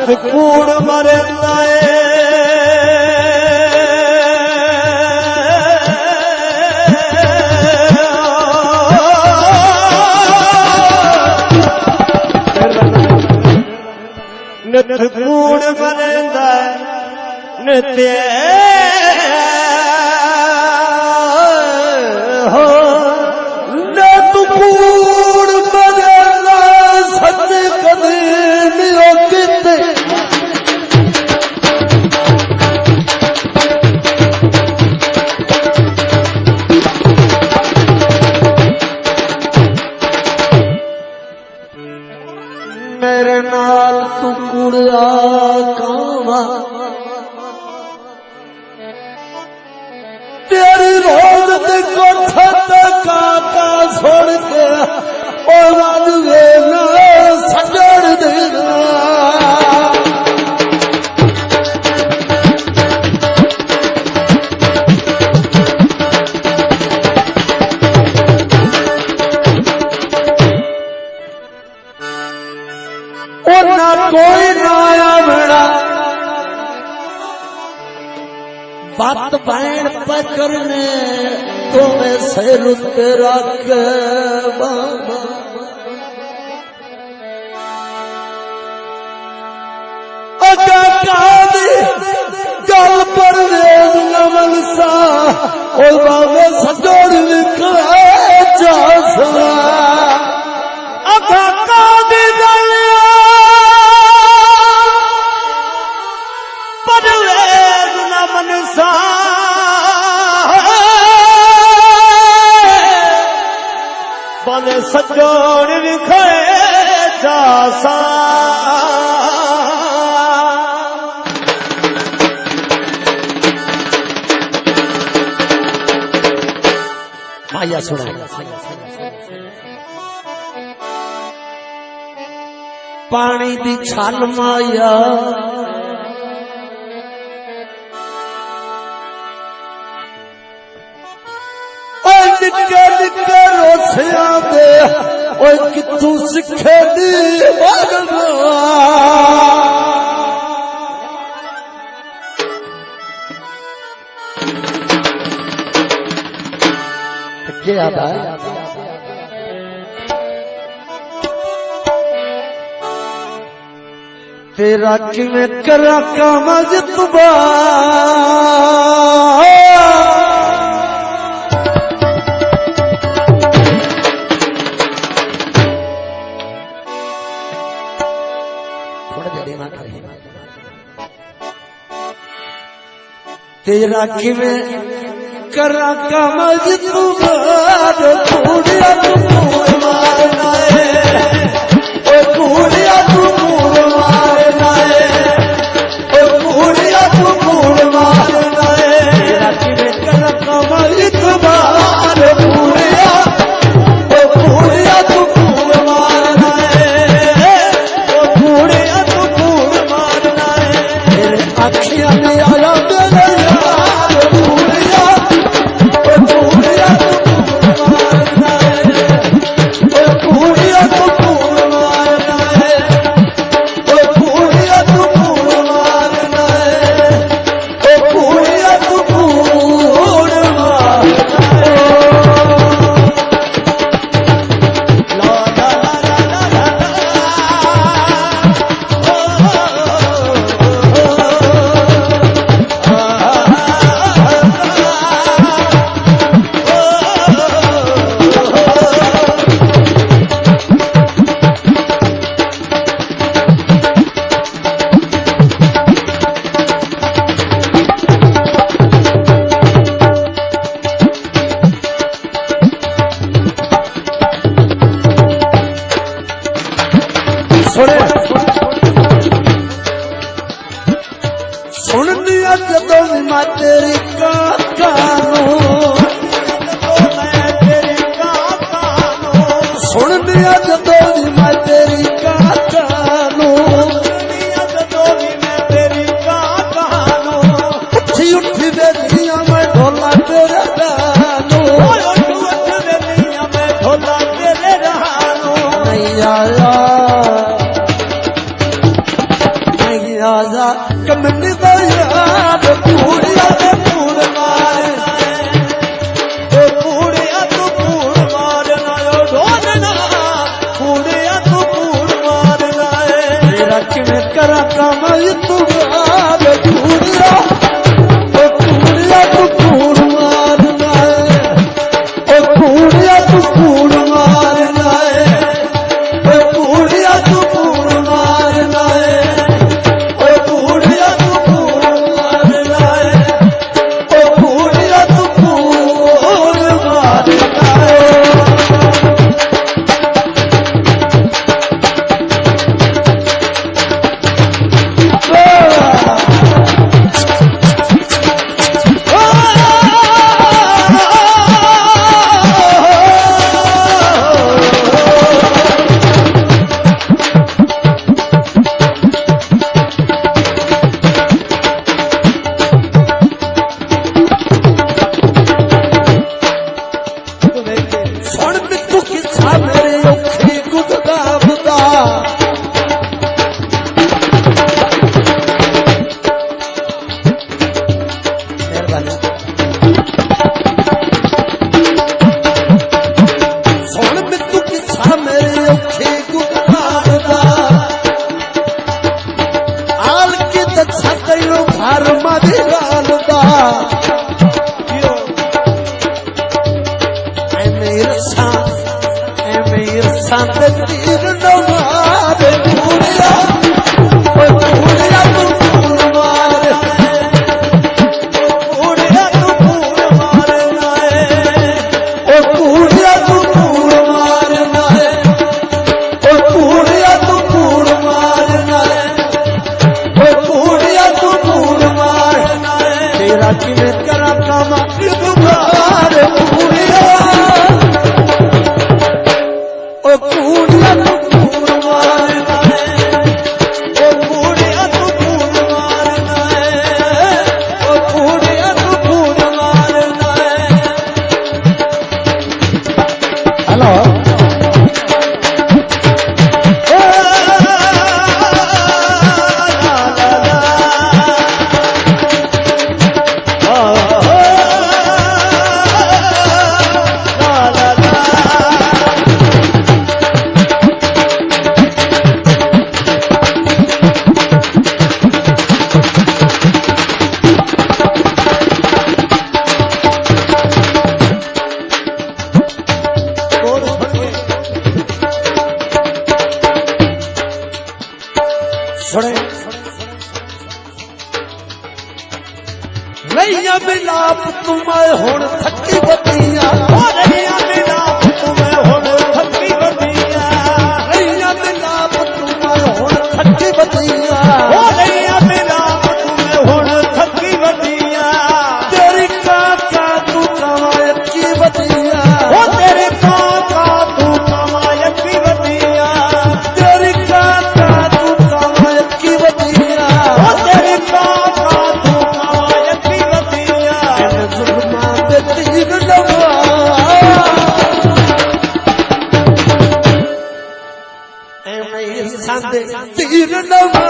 नित कूड़ मरंदा नित कूड़ मरंदा नित्य हो नित कूड़ मरंदा सच कदी नहीं किते मेरे नाल तू कुड़िया कावा तेरी रोज ते कोठा काका छोड़ के और राजवे ना सजड़ देना ना कोई नाया बेड़ा बात बैन पकड़ने तुम्हें सिर पे रख बाबा गल पर नमन सा और बाबे सजोड़ निकले जा सरा मनसा बने सजोड़ लिखे जासा माया सुना पानी दी छाल माया निके निके रोसिया दे ओए कितू सिखे दी बगना क्या बात तेरा किवें करा काम जितबा तेरा किवें करा काम जितबार कूड़िया तू कूड़ मारना है ओ कूड़िया तू कूड़ मारना है ओ कूड़िया तू कूड़ मारना है तेरा किवें करा काम जितबार कूड़िया ओ कूड़िया तू कूड़ मारना है ओ कूड़िया तू कूड़ मारना है तेरे अखियां में आया सुन दिया जदों मैं तेरी काका सुन दिया जदों मैं तेरी काका उठी उठी बेदियां मैं ढोला तेरे गानो नहीं आया मिट गया कूड़िया ने कूड़ मारना ओ कूड़िया तू कूड़ मारना ढोलना कूड़िया तू कूड़ मारना तेरा किमें करा काम तू कूड़िया तू कूड़ मारना ओ कूड़िया तू कूड़ मारना ओ कूड़िया तू कूड़ मारना ओ कूड़िया तू कूड़ मारना ओ कूड़िया तू कूड़ मारना रैया मिलाप तुम्हें हुण थकी बतिया रैया मिलाप तुम्हें हुण थकी बतिया रैया मिलाप तुम्हें हुण थकी बतिया रैया मिलाप तुम्हें हुण थकी बतिया तेरी काका तू कमाए की बतिया तेरी काका तू कमाए की बतिया तेरी काका तू कमाए की बतिया तेरी काका तू कमाए की बतिया जुर्मा पे तीर लगा ए मैं संदे तीर लगा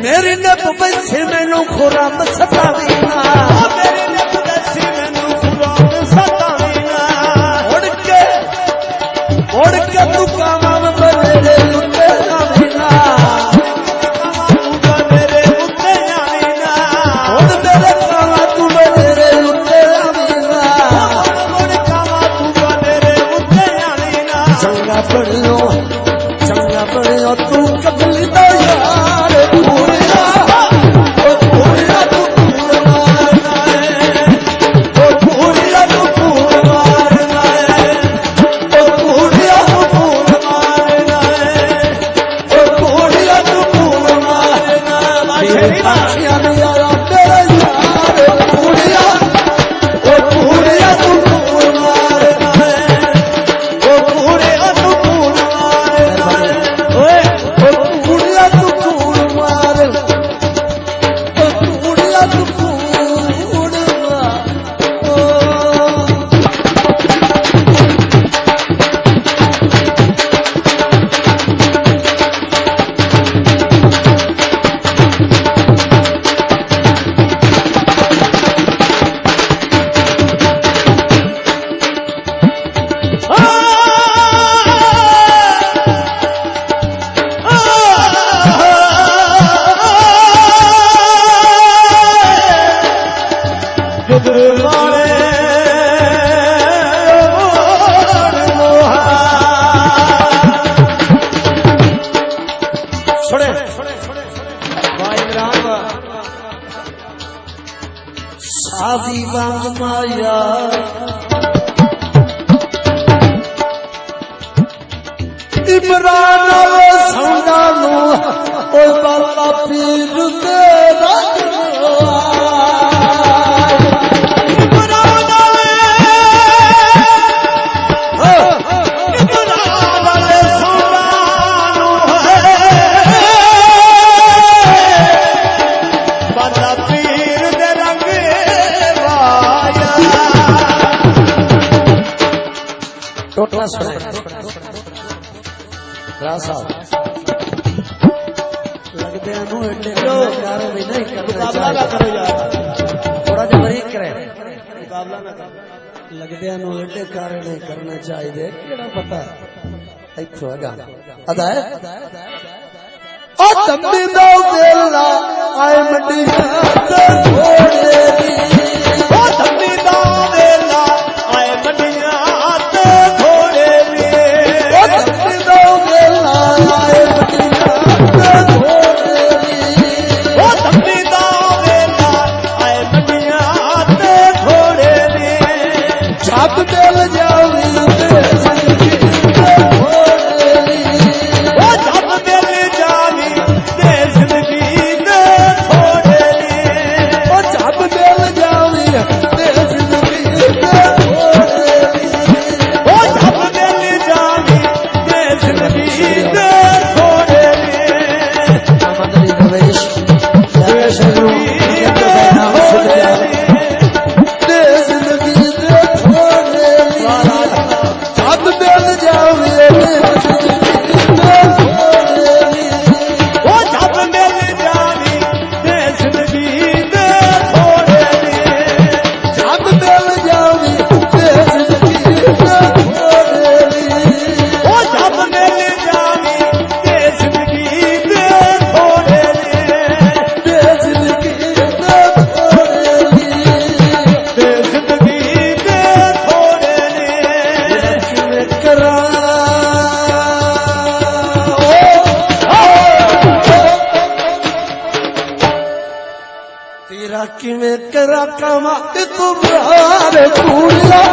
मेरी नब बसी मैनू खुराम सतावीना मेरी नब बसी मैनू खुराम सतावीना उड़ के तू कामा में मेरे उत्ते जावीना मेरे उत्ते जावीना तू कबली दा यार पूरिया ओ पूरिया तू पूर मारना है ओ पूरिया तू पूर मारना है ओ पूरिया तू पूर मारना है ओ पूरिया तू पूर मारना है आखियां में आया तेरा यार पूरिया ओ पूरिया तू पूर मारना है ओ पूरिया तू पूर मारना है ओए ओ पूरिया तू पूर मार ओ पूरिया तू पूर मार ओ शादी बांग माया इमरान संगा नु ओ बाला पीर तेरा टोटला सुना रासा लगदे नु एटे प्यार भी नहीं करना मुकाबला ना करो यार थोड़ा जो बरीक करे मुकाबला ना करो लगदे नु एटे कार्य नहीं करना चाहिए केड़ा पता इथो आगा अदा है ओ तंबी दा वेला आए मंडिया ते घोड़े दी ओ तंबी दा वेला आए मंडिया तेरा किवें करा कमा तुम पूरिया पूरिया